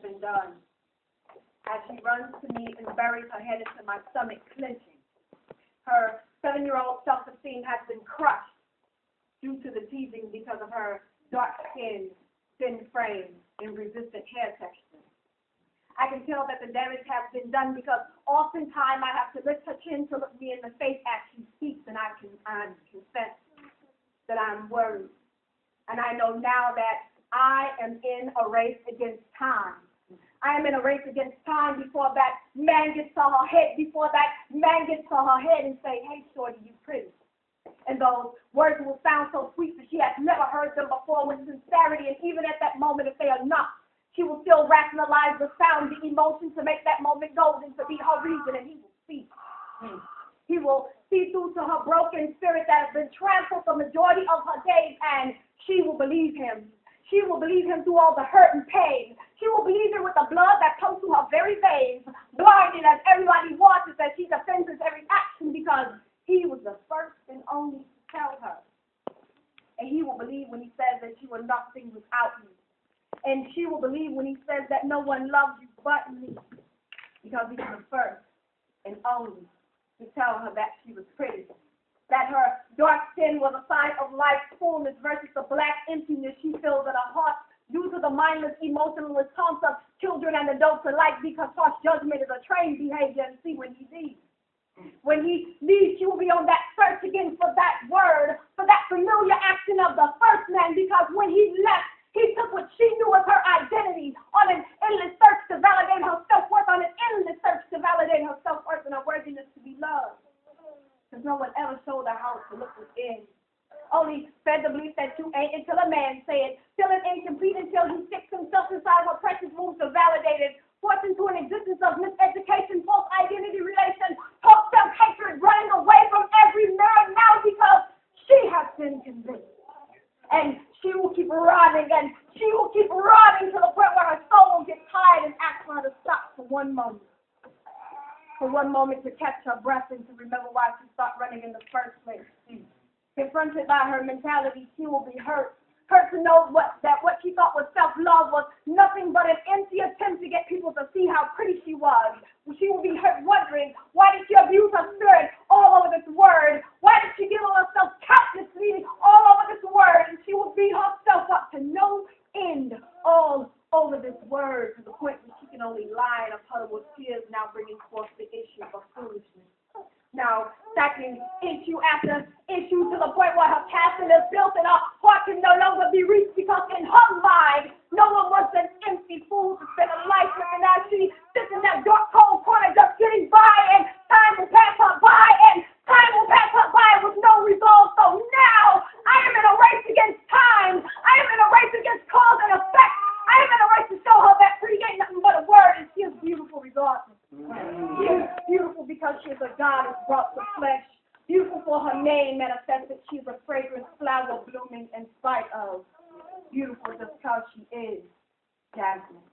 been done. As she runs to me and buries her head into my stomach, clenching. Her 7-year-old self-esteem has been crushed due to the teasing because of her dark skin, thin frame, and resistant hair texture. I can tell that the damage has been done because oftentimes I have to lift her chin to look me in the face as she speaks, and I confess that I'm worried. And I know now that I am in a race against time. I am in a race against time before that man gets to her head, and say, hey, shorty, you pretty. And those words will sound so sweet that she has never heard them before with sincerity, and even at that moment, if they are not, she will still rationalize the sound, the emotion to make that moment golden, to be her reason, and he will speak. He will see through to her broken spirit that has been trampled the majority of her days, and she will believe him. She will believe him through all the hurt and pain. She will believe him with the blood that comes through her very veins, blinded as everybody watches as she defends his every action because he was the first and only to tell her. And he will believe when he says that you are nothing without me. And she will believe when he says that no one loves you but me, because he was the first and only to tell her that she was pretty. That her dark skin was a sign of life's fullness versus the black emptiness she feels in her heart due to the mindless, emotionless taunts of children and adults alike, because harsh judgment is a trained behavior. And see, when he leaves, she will be on that search again for that word, for that familiar action of the first man, because when he left, he took what she knew as her identity on an endless search to validate her self-worth, on an endless search to validate her self-worth and her worthiness to be loved. Because no one ever showed her how to look within. Only fed the belief that you ain't until a man say it, feeling incomplete until he sticks himself inside her precious womb to validate it, forced into an existence of miseducation, false identity relation, false self-hatred, running away from every man now because she has been convinced. And she will keep rotting, and she will keep rotting to the point where her soul will get tired and ask for her to stop for one moment. For one moment to catch her breath and to remember why she stopped running in the first place. Confronted by her mentality, she will be hurt. Hurt to know that what she thought was self-love was nothing but an empty attempt to get people to see how pretty she was. She will be hurt wondering, why did she abuse her spirit all over this word? Why did she give herself countless meaning all over this word? And she will beat herself up to no end all over this word, to the point where she can only lie in a puddle of tears, now bringing forth the issue of foolishness. Now, stacking issue after issue to the point where her castle is built and her heart can no longer be reached, because in her mind, no one wants an empty fool to spend a life with, and now she sits in that dark, cold corner just getting by, and time will pass her by, and time will pass her by with no resolve. So now, I am in a race against time. I am in a race against cause and effect. I am in a race to show her that pretty ain't nothing but a word, and she is beautiful regardless. She is beautiful because she is a goddess brought to flesh. Beautiful for her name manifested. She is a fragrant flower blooming in spite of. Beautiful just because she is Jasmine.